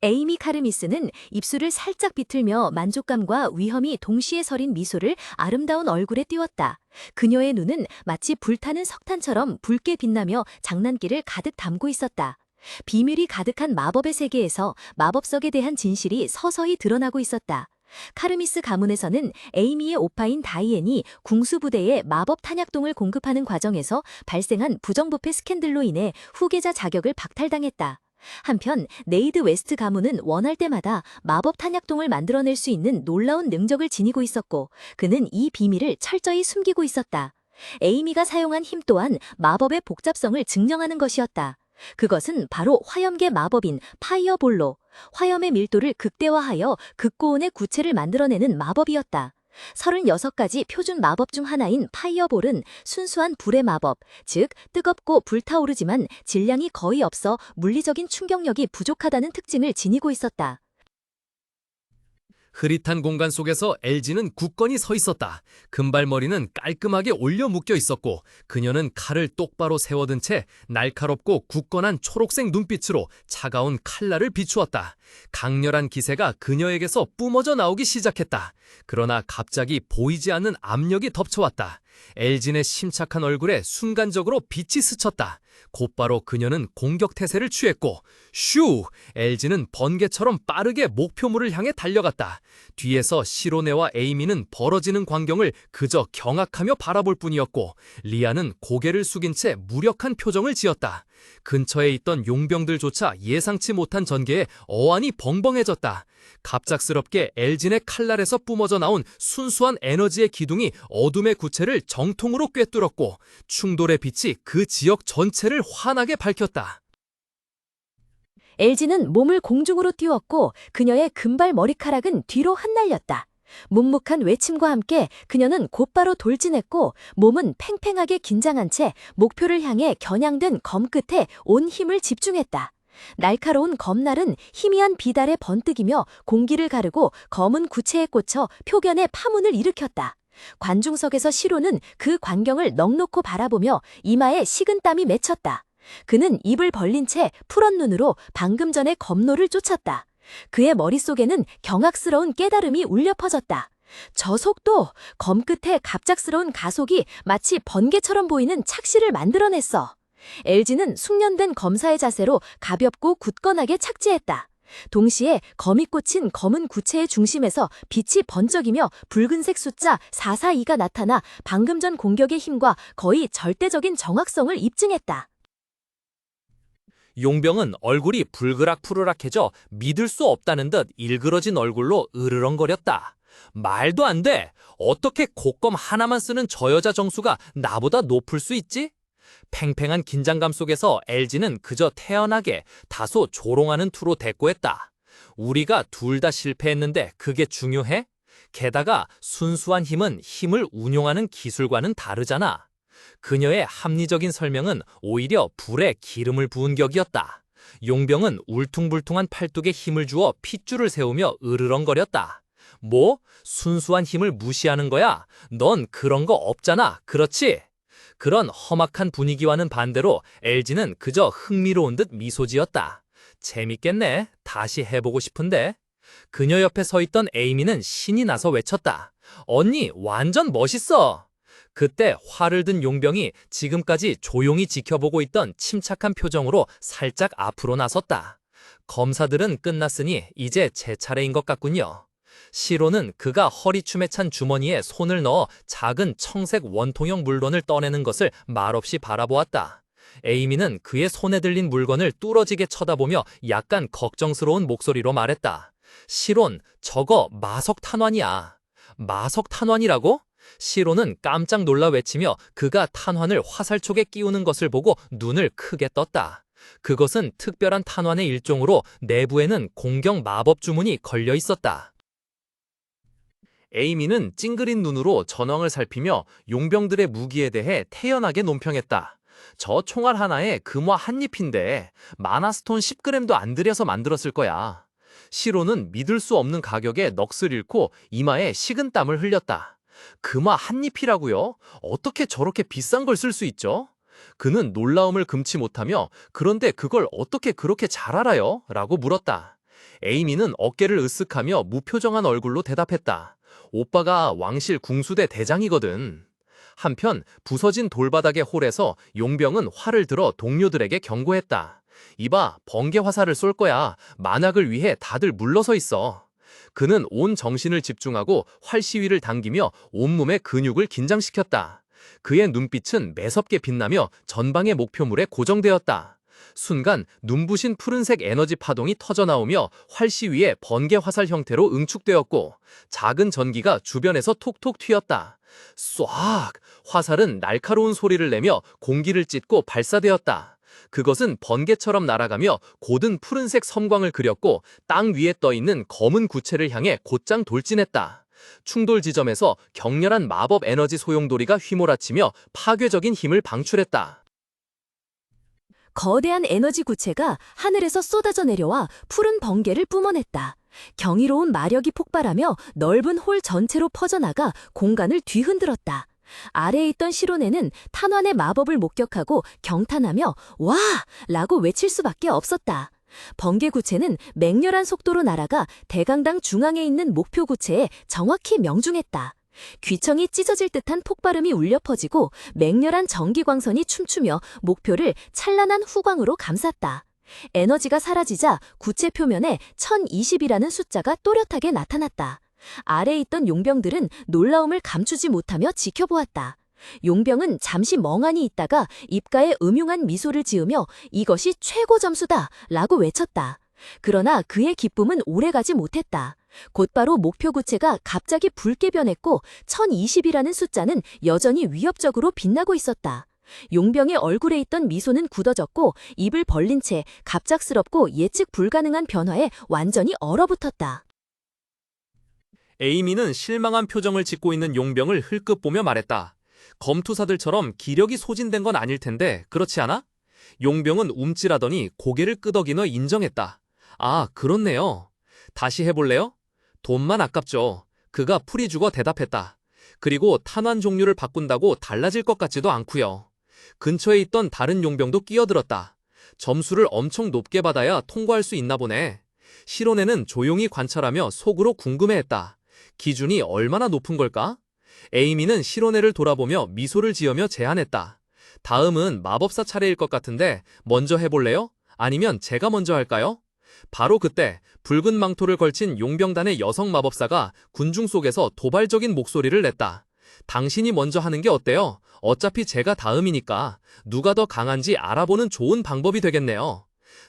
에이미 카르미스는 입술을 살짝 비틀며 만족감과 위험이 동시에 서린 미소를 아름다운 얼굴에 띄웠다. 그녀의 눈은 마치 불타는 석탄처럼 붉게 빛나며 장난기를 가득 담고 있었다. 비밀이 가득한 마법의 세계에서 마법석에 대한 진실이 서서히 드러나고 있었다. 카르미스 가문에서는 에이미의 오빠인 다이앤이 궁수부대에 마법 탄약동을 공급하는 과정에서 발생한 부정부패 스캔들로 인해 후계자 자격을 박탈당했다. 한편 네이드 웨스트 가문은 원할 때마다 마법 탄약동을 만들어낼 수 있는 놀라운 능력을 지니고 있었고, 그는 이 비밀을 철저히 숨기고 있었다. 에이미가 사용한 힘 또한 마법의 복잡성을 증명하는 것이었다. 그것은 바로 화염계 마법인 파이어볼로, 화염의 밀도를 극대화하여 극고온의 구체를 만들어내는 마법이었다. 36가지 표준 마법 중 하나인 파이어볼은 순수한 불의 마법, 즉 뜨겁고 불타오르지만 질량이 거의 없어 물리적인 충격력이 부족하다는 특징을 지니고 있었다. 흐릿한 공간 속에서 LG는 굳건히 서 있었다. 금발머리는 깔끔하게 올려 묶여 있었고 그녀는 칼을 똑바로 세워든 채 날카롭고 굳건한 초록색 눈빛으로 차가운 칼날을 비추었다. 강렬한 기세가 그녀에게서 뿜어져 나오기 시작했다. 그러나 갑자기 보이지 않는 압력이 덮쳐왔다. 엘진의 침착한 얼굴에 순간적으로 빛이 스쳤다. 곧바로 그녀는 공격 태세를 취했고 슈! 엘진은 번개처럼 빠르게 목표물을 향해 달려갔다. 뒤에서 시로네와 에이미는 벌어지는 광경을 그저 경악하며 바라볼 뿐이었고 리아는 고개를 숙인 채 무력한 표정을 지었다. 근처에 있던 용병들조차 예상치 못한 전개에 어안이 벙벙해졌다. 갑작스럽게 엘진의 칼날에서 뿜어져 나온 순수한 에너지의 기둥이 어둠의 구체를 정통으로 꿰뚫었고 충돌의 빛이 그 지역 전체를 환하게 밝혔다. 엘지는 몸을 공중으로 띄웠고 그녀의 금발 머리카락은 뒤로 흩날렸다. 묵묵한 외침과 함께 그녀는 곧바로 돌진했고 몸은 팽팽하게 긴장한 채 목표를 향해 겨냥된 검 끝에 온 힘을 집중했다. 날카로운 검날은 희미한 비달에 번뜩이며 공기를 가르고 검은 구체에 꽂혀 표견의 파문을 일으켰다. 관중석에서 시로는 그 광경을 넋놓고 바라보며 이마에 식은땀이 맺혔다. 그는 입을 벌린 채 푸른 눈으로 방금 전의 검노를 쫓았다. 그의 머릿속에는 경악스러운 깨달음이 울려 퍼졌다. 저 속도, 검 끝에 갑작스러운 가속이 마치 번개처럼 보이는 착시를 만들어냈어. LG는 숙련된 검사의 자세로 가볍고 굳건하게 착지했다. 동시에 검이 꽂힌 검은 구체의 중심에서 빛이 번쩍이며 붉은색 숫자 442가 나타나 방금 전 공격의 힘과 거의 절대적인 정확성을 입증했다. 용병은 얼굴이 불그락푸르락해져 믿을 수 없다는 듯 일그러진 얼굴로 으르렁거렸다. 말도 안 돼! 어떻게 곶검 하나만 쓰는 저 여자 정수가 나보다 높을 수 있지? 팽팽한 긴장감 속에서 LG는 그저 태연하게 다소 조롱하는 투로 대꾸했다. 우리가 둘 다 실패했는데 그게 중요해? 게다가 순수한 힘은 힘을 운용하는 기술과는 다르잖아. 그녀의 합리적인 설명은 오히려 불에 기름을 부은 격이었다. 용병은 울퉁불퉁한 팔뚝에 힘을 주어 핏줄을 세우며 으르렁거렸다. 뭐? 순수한 힘을 무시하는 거야? 넌 그런 거 없잖아, 그렇지? 그런 험악한 분위기와는 반대로 LG는 그저 흥미로운 듯 미소 지었다. 재밌겠네. 다시 해보고 싶은데. 그녀 옆에 서 있던 에이미는 신이 나서 외쳤다. 언니, 완전 멋있어. 그때 화를 든 용병이 지금까지 조용히 지켜보고 있던 침착한 표정으로 살짝 앞으로 나섰다. 검사들은 끝났으니 이제 제 차례인 것 같군요. 시로는 그가 허리춤에 찬 주머니에 손을 넣어 작은 청색 원통형 물론을 떠내는 것을 말없이 바라보았다. 에이미는 그의 손에 들린 물건을 뚫어지게 쳐다보며 약간 걱정스러운 목소리로 말했다. 시론, 저거 마석탄환이야. 마석탄환이라고? 시로는 깜짝 놀라 외치며 그가 탄환을 화살촉에 끼우는 것을 보고 눈을 크게 떴다. 그것은 특별한 탄환의 일종으로 내부에는 공격 마법 주문이 걸려 있었다. 에이미는 찡그린 눈으로 전황을 살피며 용병들의 무기에 대해 태연하게 논평했다. 저 총알 하나에 금화 한 잎인데 마나스톤 10g도 안 들여서 만들었을 거야. 시로는 믿을 수 없는 가격에 넋을 잃고 이마에 식은땀을 흘렸다. 금화 한 잎이라고요? 어떻게 저렇게 비싼 걸 쓸 수 있죠? 그는 놀라움을 금치 못하며 그런데 그걸 어떻게 그렇게 잘 알아요? 라고 물었다. 에이미는 어깨를 으쓱하며 무표정한 얼굴로 대답했다. 오빠가 왕실 궁수대 대장이거든. 한편 부서진 돌바닥의 홀에서 용병은 활을 들어 동료들에게 경고했다. 이봐, 번개 화살을 쏠 거야. 만악을 위해 다들 물러서 있어. 그는 온 정신을 집중하고 활 시위를 당기며 온몸의 근육을 긴장시켰다. 그의 눈빛은 매섭게 빛나며 전방의 목표물에 고정되었다. 순간 눈부신 푸른색 에너지 파동이 터져나오며 활 시위에 번개 화살 형태로 응축되었고 작은 전기가 주변에서 톡톡 튀었다. 쏴악! 화살은 날카로운 소리를 내며 공기를 찢고 발사되었다. 그것은 번개처럼 날아가며 고든 푸른색 섬광을 그렸고 땅 위에 떠있는 검은 구체를 향해 곧장 돌진했다. 충돌 지점에서 격렬한 마법 에너지 소용돌이가 휘몰아치며 파괴적인 힘을 방출했다. 거대한 에너지 구체가 하늘에서 쏟아져 내려와 푸른 번개를 뿜어냈다. 경이로운 마력이 폭발하며 넓은 홀 전체로 퍼져나가 공간을 뒤흔들었다. 아래에 있던 시로네는 탄환의 마법을 목격하고 경탄하며 와! 라고 외칠 수밖에 없었다. 번개 구체는 맹렬한 속도로 날아가 대강당 중앙에 있는 목표 구체에 정확히 명중했다. 귀청이 찢어질 듯한 폭발음이 울려 퍼지고 맹렬한 전기광선이 춤추며 목표를 찬란한 후광으로 감쌌다. 에너지가 사라지자 구체 표면에 1020이라는 숫자가 또렷하게 나타났다. 아래에 있던 용병들은 놀라움을 감추지 못하며 지켜보았다. 용병은 잠시 멍하니 있다가 입가에 음흉한 미소를 지으며 이것이 최고 점수다 라고 외쳤다. 그러나 그의 기쁨은 오래가지 못했다. 곧바로 목표 구체가 갑자기 붉게 변했고 1020이라는 숫자는 여전히 위협적으로 빛나고 있었다. 용병의 얼굴에 있던 미소는 굳어졌고 입을 벌린 채 갑작스럽고 예측 불가능한 변화에 완전히 얼어붙었다. 에이미는 실망한 표정을 짓고 있는 용병을 흘끗 보며 말했다. 검투사들처럼 기력이 소진된 건 아닐 텐데 그렇지 않아? 용병은 움찔하더니 고개를 끄덕이며 인정했다. 아, 그렇네요. 다시 해볼래요? 돈만 아깝죠. 그가 풀이 죽어 대답했다. 그리고 탄환 종류를 바꾼다고 달라질 것 같지도 않고요. 근처에 있던 다른 용병도 끼어들었다. 점수를 엄청 높게 받아야 통과할 수 있나 보네. 시로네는 조용히 관찰하며 속으로 궁금해했다. 기준이 얼마나 높은 걸까? 에이미는 시로네를 돌아보며 미소를 지으며 제안했다. 다음은 마법사 차례일 것 같은데 먼저 해볼래요? 아니면 제가 먼저 할까요? 바로 그때 붉은 망토를 걸친 용병단의 여성 마법사가 군중 속에서 도발적인 목소리를 냈다. 당신이 먼저 하는 게 어때요? 어차피 제가 다음이니까 누가 더 강한지 알아보는 좋은 방법이 되겠네요.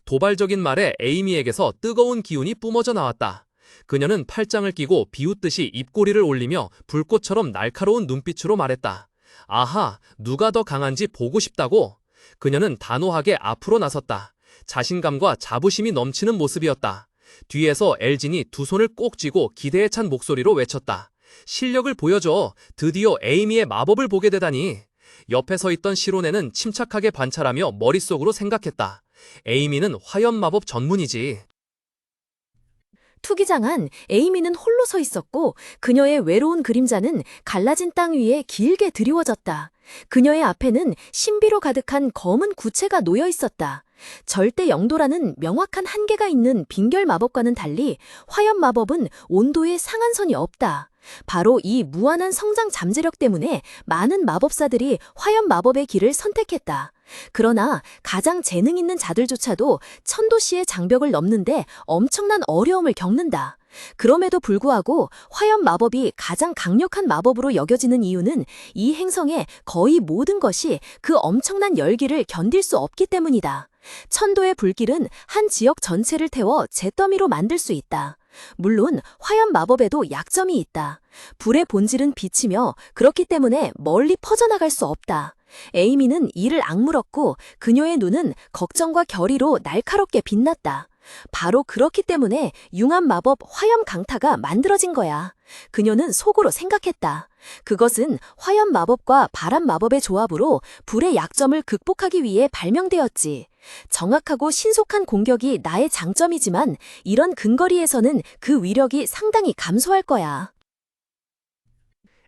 도발적인 말에 에이미에게서 뜨거운 기운이 뿜어져 나왔다. 그녀는 팔짱을 끼고 비웃듯이 입꼬리를 올리며 불꽃처럼 날카로운 눈빛으로 말했다. 아하, 누가 더 강한지 보고 싶다고? 그녀는 단호하게 앞으로 나섰다. 자신감과 자부심이 넘치는 모습이었다. 뒤에서 엘진이 두 손을 꼭 쥐고 기대에 찬 목소리로 외쳤다. 실력을 보여줘. 드디어 에이미의 마법을 보게 되다니. 옆에 서 있던 시로네는 침착하게 관찰하며 머릿속으로 생각했다. 에이미는 화염 마법 전문이지. 투기장한 에이미는 홀로 서 있었고 그녀의 외로운 그림자는 갈라진 땅 위에 길게 드리워졌다. 그녀의 앞에는 신비로 가득한 검은 구체가 놓여 있었다. 절대 영도라는 명확한 한계가 있는 빙결 마법과는 달리 화염 마법은 온도에 상한선이 없다. 바로 이 무한한 성장 잠재력 때문에 많은 마법사들이 화염 마법의 길을 선택했다. 그러나 가장 재능 있는 자들조차도 천도시의 장벽을 넘는데 엄청난 어려움을 겪는다. 그럼에도 불구하고 화염 마법이 가장 강력한 마법으로 여겨지는 이유는 이 행성의 거의 모든 것이 그 엄청난 열기를 견딜 수 없기 때문이다. 천도의 불길은 한 지역 전체를 태워 잿더미로 만들 수 있다. 물론 화염 마법에도 약점이 있다. 불의 본질은 빛이며 그렇기 때문에 멀리 퍼져나갈 수 없다. 에이미는 이를 악물었고 그녀의 눈은 걱정과 결의로 날카롭게 빛났다. 바로 그렇기 때문에 융합 마법 화염 강타가 만들어진 거야. 그녀는 속으로 생각했다. 그것은 화염 마법과 바람 마법의 조합으로 불의 약점을 극복하기 위해 발명되었지. 정확하고 신속한 공격이 나의 장점이지만 이런 근거리에서는 그 위력이 상당히 감소할 거야.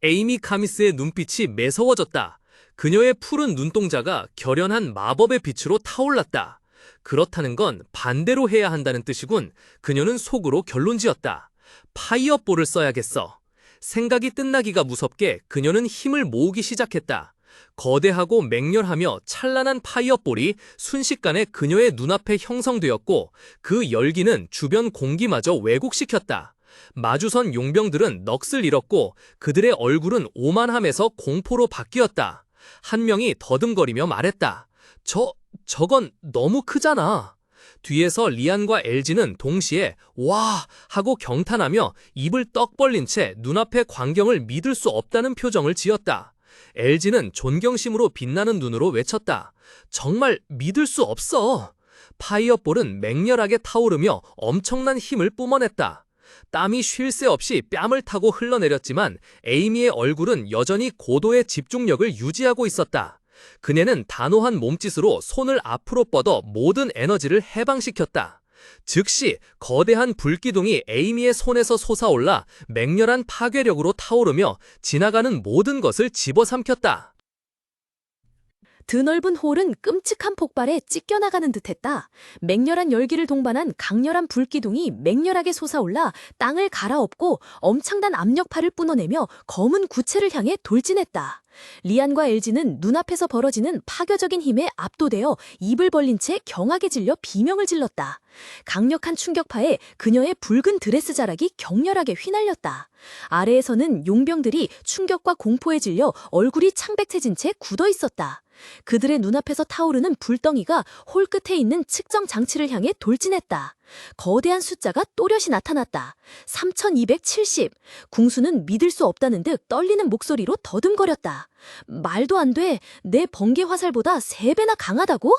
에이미 카미스의 눈빛이 매서워졌다. 그녀의 푸른 눈동자가 결연한 마법의 빛으로 타올랐다. 그렇다는 건 반대로 해야 한다는 뜻이군. 그녀는 속으로 결론지었다. 파이어볼을 써야겠어. 생각이 끝나기가 무섭게 그녀는 힘을 모으기 시작했다. 거대하고 맹렬하며 찬란한 파이어볼이 순식간에 그녀의 눈앞에 형성되었고 그 열기는 주변 공기마저 왜곡시켰다. 마주선 용병들은 넋을 잃었고 그들의 얼굴은 오만함에서 공포로 바뀌었다. 한 명이 더듬거리며 말했다. 저건 너무 크잖아. 뒤에서 리안과 엘지는 동시에 와 하고 경탄하며 입을 떡 벌린 채 눈앞의 광경을 믿을 수 없다는 표정을 지었다. 엘지는 존경심으로 빛나는 눈으로 외쳤다. 정말 믿을 수 없어. 파이어볼은 맹렬하게 타오르며 엄청난 힘을 뿜어냈다. 땀이 쉴 새 없이 뺨을 타고 흘러내렸지만 에이미의 얼굴은 여전히 고도의 집중력을 유지하고 있었다. 그녀는 단호한 몸짓으로 손을 앞으로 뻗어 모든 에너지를 해방시켰다. 즉시 거대한 불기둥이 에이미의 손에서 솟아올라 맹렬한 파괴력으로 타오르며 지나가는 모든 것을 집어삼켰다. 드넓은 홀은 끔찍한 폭발에 찢겨나가는 듯했다. 맹렬한 열기를 동반한 강렬한 불기둥이 맹렬하게 솟아올라 땅을 갈아엎고 엄청난 압력파를 뿜어내며 검은 구체를 향해 돌진했다. 리안과 엘지는 눈앞에서 벌어지는 파괴적인 힘에 압도되어 입을 벌린 채 경악에 질려 비명을 질렀다. 강력한 충격파에 그녀의 붉은 드레스 자락이 격렬하게 휘날렸다. 아래에서는 용병들이 충격과 공포에 질려 얼굴이 창백해진 채 굳어 있었다. 그들의 눈앞에서 타오르는 불덩이가 홀 끝에 있는 측정 장치를 향해 돌진했다. 거대한 숫자가 또렷이 나타났다. 3270. 궁수는 믿을 수 없다는 듯 떨리는 목소리로 더듬거렸다. 말도 안 돼. 내 번개 화살보다 3배나 강하다고?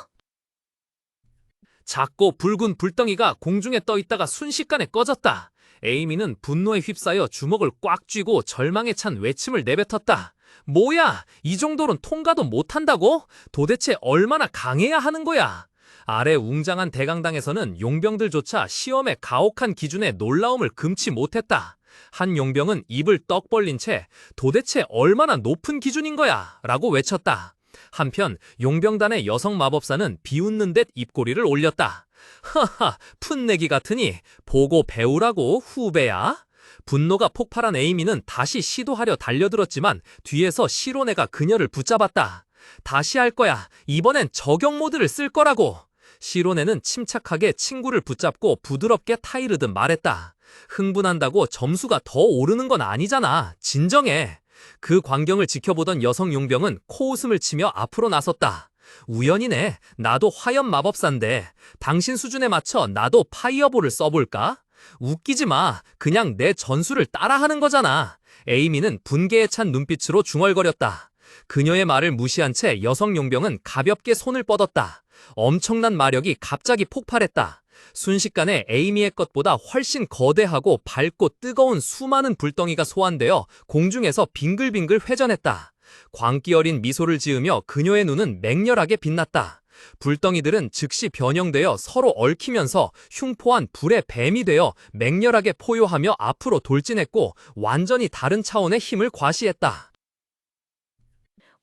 작고 붉은 불덩이가 공중에 떠 있다가 순식간에 꺼졌다. 에이미는 분노에 휩싸여 주먹을 꽉 쥐고 절망에 찬 외침을 내뱉었다. 뭐야? 이 정도는 통과도 못한다고? 도대체 얼마나 강해야 하는 거야? 아래 웅장한 대강당에서는 용병들조차 시험의 가혹한 기준에 놀라움을 금치 못했다. 한 용병은 입을 떡 벌린 채 도대체 얼마나 높은 기준인 거야? 라고 외쳤다. 한편 용병단의 여성 마법사는 비웃는 듯 입꼬리를 올렸다. 하하, 풋내기 같으니 보고 배우라고 후배야? 분노가 폭발한 에이미는 다시 시도하려 달려들었지만 뒤에서 시로네가 그녀를 붙잡았다. 다시 할 거야. 이번엔 저격 모드를 쓸 거라고. 시로네는 침착하게 친구를 붙잡고 부드럽게 타이르듯 말했다. 흥분한다고 점수가 더 오르는 건 아니잖아. 진정해. 그 광경을 지켜보던 여성 용병은 코웃음을 치며 앞으로 나섰다. 우연이네. 나도 화염 마법사인데 당신 수준에 맞춰 나도 파이어볼을 써볼까? 웃기지 마. 그냥 내 전술을 따라하는 거잖아. 에이미는 분개에 찬 눈빛으로 중얼거렸다. 그녀의 말을 무시한 채 여성 용병은 가볍게 손을 뻗었다. 엄청난 마력이 갑자기 폭발했다. 순식간에 에이미의 것보다 훨씬 거대하고 밝고 뜨거운 수많은 불덩이가 소환되어 공중에서 빙글빙글 회전했다. 광기 어린 미소를 지으며 그녀의 눈은 맹렬하게 빛났다. 불덩이들은 즉시 변형되어 서로 얽히면서 흉포한 불의 뱀이 되어 맹렬하게 포효하며 앞으로 돌진했고 완전히 다른 차원의 힘을 과시했다.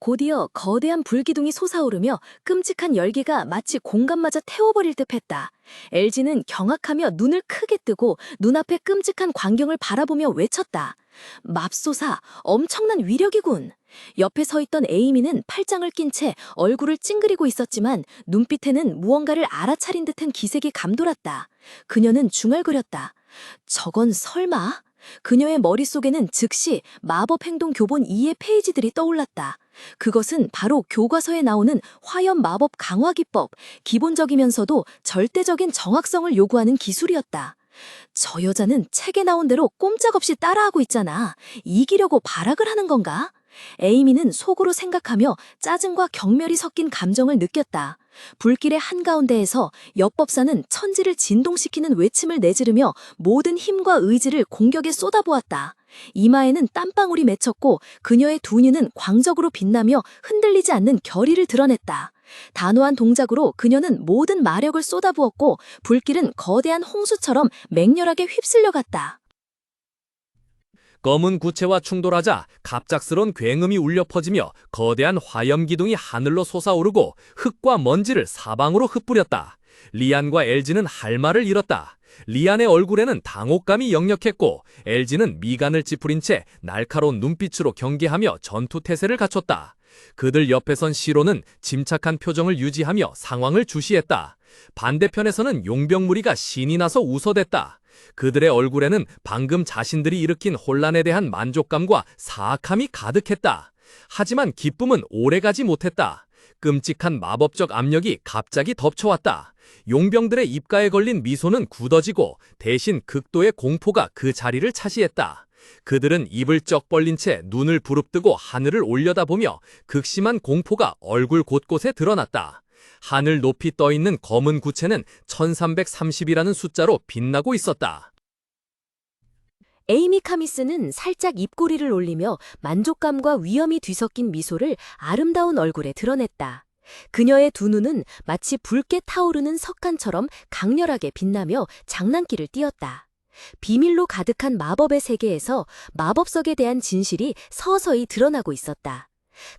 곧이어 거대한 불기둥이 솟아오르며 끔찍한 열기가 마치 공간마저 태워버릴 듯했다. 엘지는 경악하며 눈을 크게 뜨고 눈앞의 끔찍한 광경을 바라보며 외쳤다. 맙소사, 엄청난 위력이군. 옆에 서 있던 에이미는 팔짱을 낀 채 얼굴을 찡그리고 있었지만 눈빛에는 무언가를 알아차린 듯한 기색이 감돌았다. 그녀는 중얼거렸다. 저건 설마? 그녀의 머릿속에는 즉시 마법행동 교본 2의 페이지들이 떠올랐다. 그것은 바로 교과서에 나오는 화염 마법 강화 기법, 기본적이면서도 절대적인 정확성을 요구하는 기술이었다. 저 여자는 책에 나온 대로 꼼짝없이 따라하고 있잖아. 이기려고 발악을 하는 건가? 에이미는 속으로 생각하며 짜증과 경멸이 섞인 감정을 느꼈다. 불길의 한가운데에서 엽법사는 천지를 진동시키는 외침을 내지르며 모든 힘과 의지를 공격에 쏟아부었다. 이마에는 땀방울이 맺혔고 그녀의 두 눈은 광적으로 빛나며 흔들리지 않는 결의를 드러냈다. 단호한 동작으로 그녀는 모든 마력을 쏟아부었고 불길은 거대한 홍수처럼 맹렬하게 휩쓸려갔다. 검은 구체와 충돌하자 갑작스런 굉음이 울려 퍼지며 거대한 화염 기둥이 하늘로 솟아오르고 흙과 먼지를 사방으로 흩뿌렸다. 리안과 LG는 할 말을 잃었다. 리안의 얼굴에는 당혹감이 역력했고 LG는 미간을 찌푸린 채 날카로운 눈빛으로 경계하며 전투 태세를 갖췄다. 그들 옆에 선 시로는 침착한 표정을 유지하며 상황을 주시했다. 반대편에서는 용병 무리가 신이 나서 웃어댔다. 그들의 얼굴에는 방금 자신들이 일으킨 혼란에 대한 만족감과 사악함이 가득했다. 하지만 기쁨은 오래가지 못했다. 끔찍한 마법적 압력이 갑자기 덮쳐왔다. 용병들의 입가에 걸린 미소는 굳어지고 대신 극도의 공포가 그 자리를 차지했다. 그들은 입을 쩍 벌린 채 눈을 부릅뜨고 하늘을 올려다보며 극심한 공포가 얼굴 곳곳에 드러났다. 하늘 높이 떠있는 검은 구체는 1330이라는 숫자로 빛나고 있었다. 에이미 카미스는 살짝 입꼬리를 올리며 만족감과 위험이 뒤섞인 미소를 아름다운 얼굴에 드러냈다. 그녀의 두 눈은 마치 붉게 타오르는 석간처럼 강렬하게 빛나며 장난기를 띄었다. 비밀로 가득한 마법의 세계에서 마법석에 대한 진실이 서서히 드러나고 있었다.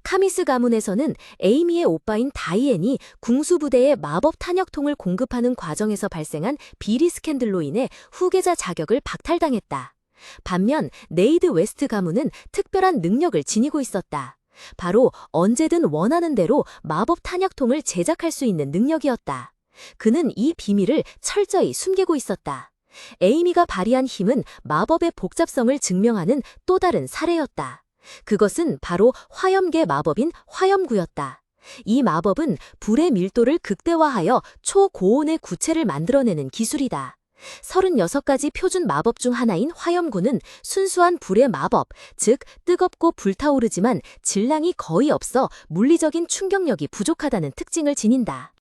카미스 가문에서는 에이미의 오빠인 다이앤이 궁수부대에 마법 탄약통을 공급하는 과정에서 발생한 비리 스캔들로 인해 후계자 자격을 박탈당했다. 반면 네이드 웨스트 가문은 특별한 능력을 지니고 있었다. 바로 언제든 원하는 대로 마법 탄약통을 제작할 수 있는 능력이었다. 그는 이 비밀을 철저히 숨기고 있었다. 에이미가 발휘한 힘은 마법의 복잡성을 증명하는 또 다른 사례였다. 그것은 바로 화염계 마법인 화염구였다. 이 마법은 불의 밀도를 극대화하여 초고온의 구체를 만들어내는 기술이다. 36가지 표준 마법 중 하나인 화염구는 순수한 불의 마법, 즉 뜨겁고 불타오르지만 질량이 거의 없어 물리적인 충격력이 부족하다는 특징을 지닌다.